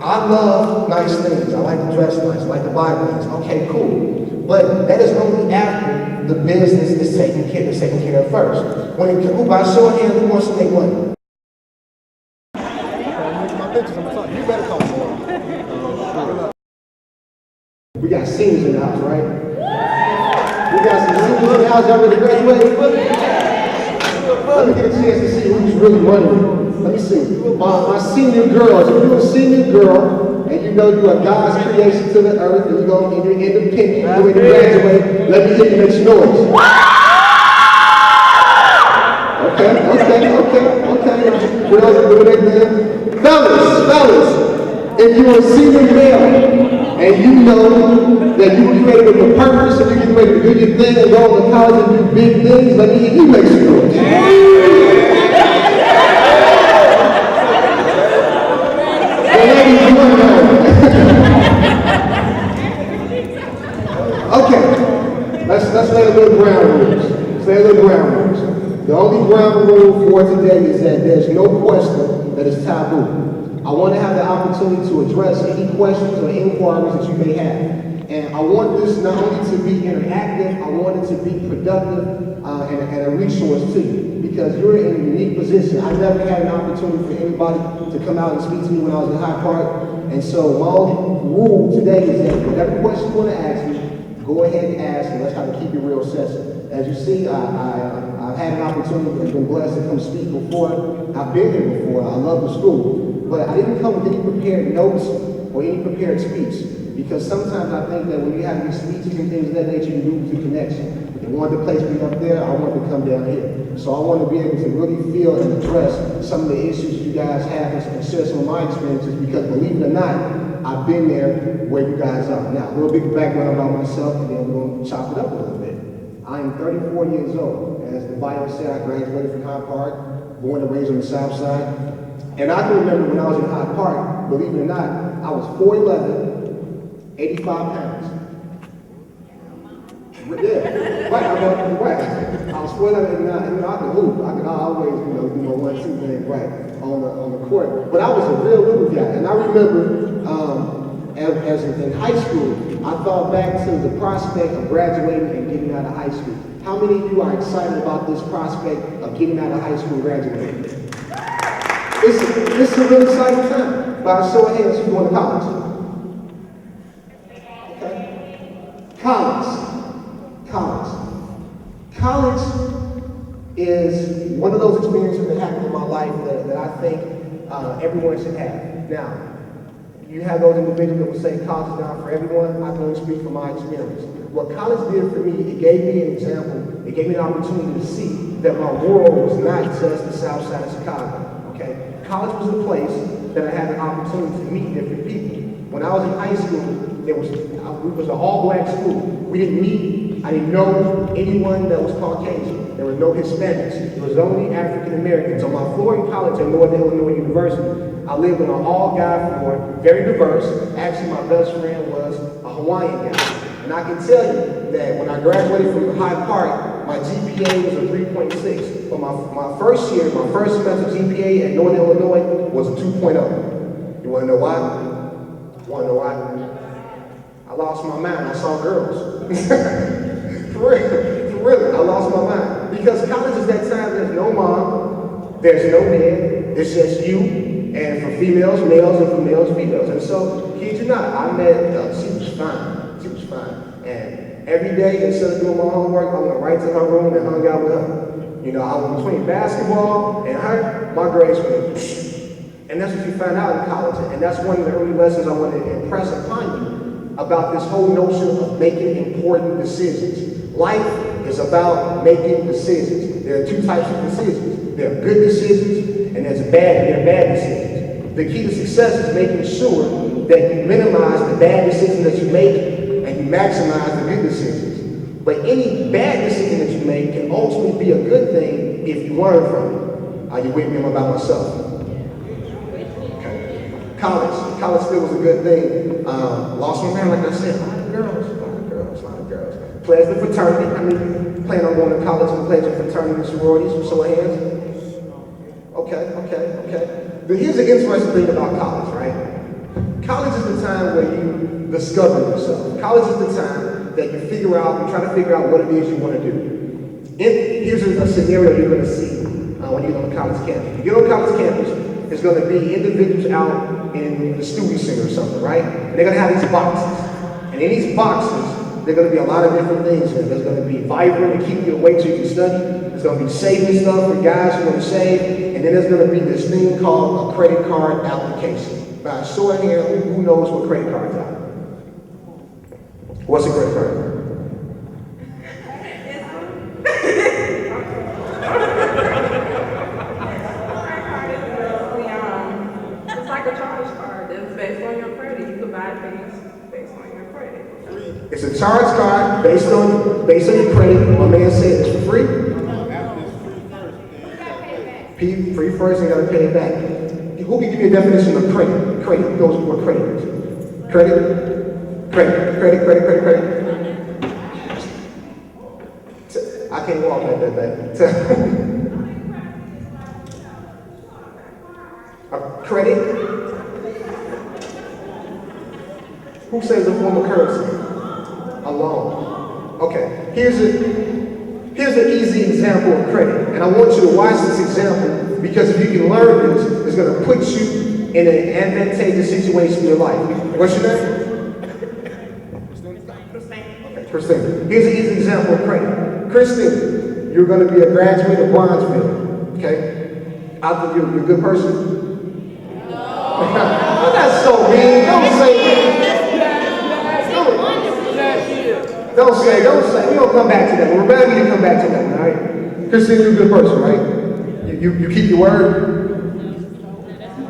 I love nice things. I like to dress nice. I like to buy things. Okay, cool. But that is only after the business is taken care of first. When it comes by show of hands, who wants to make money? You better come forward. We got seniors in the house, right? We got some seniors in the house already graduated. Let me get a chance to see who's really running. Let me see. My senior girls, if you're a senior girl and you know you're a God's creation to the earth and you're independent, you're ready to graduate, let me hear you make some noise. Okay. What else are doing there? Fellas, if you're a senior male and you know that you were created with a purpose and you're getting ready to do your thing and go to college and do big things, let me hear you make some noise. Okay, let's lay a little ground rules. The only ground rule for today is that there's no question that is taboo. I want to have the opportunity to address any questions or inquiries that you may have. And I want this not only to be interactive, I want it to be productive and a resource to you, because you're in a unique position. I never had an opportunity for anybody to come out and speak to me when I was in Hyde Park. And so my only rule today is that whatever question you want to ask me, go ahead and ask, and let's try to keep it real session. As you see, I've had an opportunity, I've been blessed to come speak before. I've been here before, I love the school, but I didn't come with any prepared notes or any prepared speech, because sometimes I think that when you have these speeches and things of that nature, you lose the connection. They wanted to place me up there, I wanted to come down here. So I want to be able to really feel and address some of the issues you guys have and share some of my experiences, because believe it or not, I've been there where you guys are. Now, a little bit of background about myself, and then we're going to chop it up a little bit. I am 34 years old. As the bio said, I graduated from Hyde Park, born and raised on the South Side. And I can remember when I was in Hyde Park, believe it or not, I was 4'11", 85 pounds. Yeah, right, I was 4'11", and I could hoop. I could always, do my 1-2 thing right on the court. But I was a real little guy. And I remember as in high school, I thought back to the prospect of graduating and getting out of high school. How many of you are excited about this prospect of getting out of high school and graduating? It's a really exciting time. By a show of hands, who's going to college? Okay. College is one of those experiences that happened in my life that I think everyone should have. Now, you have those individuals that will say college is not for everyone. I can only speak from my experience. What college did for me, it gave me an example. It gave me an opportunity to see that my world was not just the South Side of Chicago. Okay, college was a place that I had an opportunity to meet different people. When I was in high school, it was an all-black school. We didn't meet. I didn't know anyone that was Caucasian. There were no Hispanics. It was only African Americans. On my floor in college at Northern Illinois University, I lived on an all-guy floor, very diverse. Actually, my best friend was a Hawaiian guy. And I can tell you that when I graduated from Hyde Park, my GPA was a 3.6. But my first year, my first semester GPA at Northern Illinois was a 2.0. You want to know why? I lost my mind. I saw girls. For real, I lost my mind. Because college is that time, there's no mom, there's no dad, it's just you. And for females, males, and for males, females. And so, kid you not, I met, she was fine. And every day, instead of doing my homework, I went right to her room and hung out with her. You know, I was between basketball and her, my grades went, and that's what you find out in college. And that's one of the early lessons I want to impress upon you about this whole notion of making important decisions. Life is about making decisions. There are two types of decisions. There are good decisions, and there are bad decisions. The key to success is making sure that you minimize the bad decisions that you make and you maximize the good decisions. But any bad decision that you make can ultimately be a good thing if you learn from it. Are you with me? I'm about myself. Okay. College still was a good thing. Lost my mind, like I said, a lot of girls. Pledged the fraternity. I mean, plan on going to college and pledging fraternity and sororities. Show of hands. Okay. But here's the interesting thing about college, right? College is the time where you discover yourself. College is the time that you try to figure out what it is you want to do. Here's a scenario you're going to see when you get on the college campus. You get on college campus, there's going to be individuals out in the student center or something, right? And they're going to have these boxes. And in these boxes, there are going to be a lot of different things. There's going to be Vibrant to keep you awake so you can study. There's going to be saving stuff for guys who want to save. And then there's going to be this thing called a credit card application. By a show of hands, who knows what credit cards are? What's a credit card? It's like a charge card. It's based on your credit. You can buy things based on your credit. It's a charge card based on your credit. My man said it's for free. Free first, you gotta pay it back. Who can give me a definition of credit? Credit. Who knows what credit is? Credit. I can't walk like that. Credit. Who says a form of currency? A loan. Okay. Here's an easy example of credit, and I want you to watch this example because if you can learn this, it's going to put you in an advantageous situation in your life. What's your name? Christine. Here's an easy example of credit. Christine, you're going to be a graduate of Bronzeville. Okay? I think you're a good person. No. That's so mean. Don't say Don't say. We don't come back to that. We're ready to come back to that, all right? Christine, you're a good person, right? You keep your word?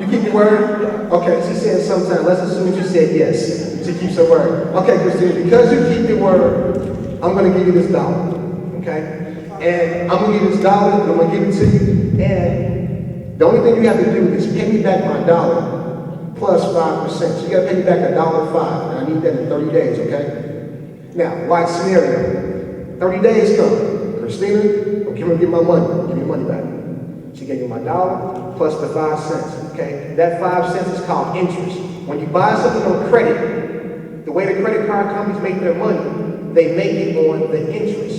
You keep your word? Okay, she said sometime. Let's assume she said yes. She keeps her word. Okay, Christine, because you keep your word, I'm going to give you this dollar, okay? And I'm going to give you this dollar, and I'm going to give it to you, and the only thing you have to do is pay me back my dollar plus 5%. So you got to pay me back $1.05, and I need that in 30 days, okay? Now, watch scenario. 30 days come. Christina, I'm going to get my money. Give me money back. She gave me my dollar plus the 5 cents. Okay? That 5 cents is called interest. When you buy something on credit, the way the credit card companies make their money, they make it on the interest.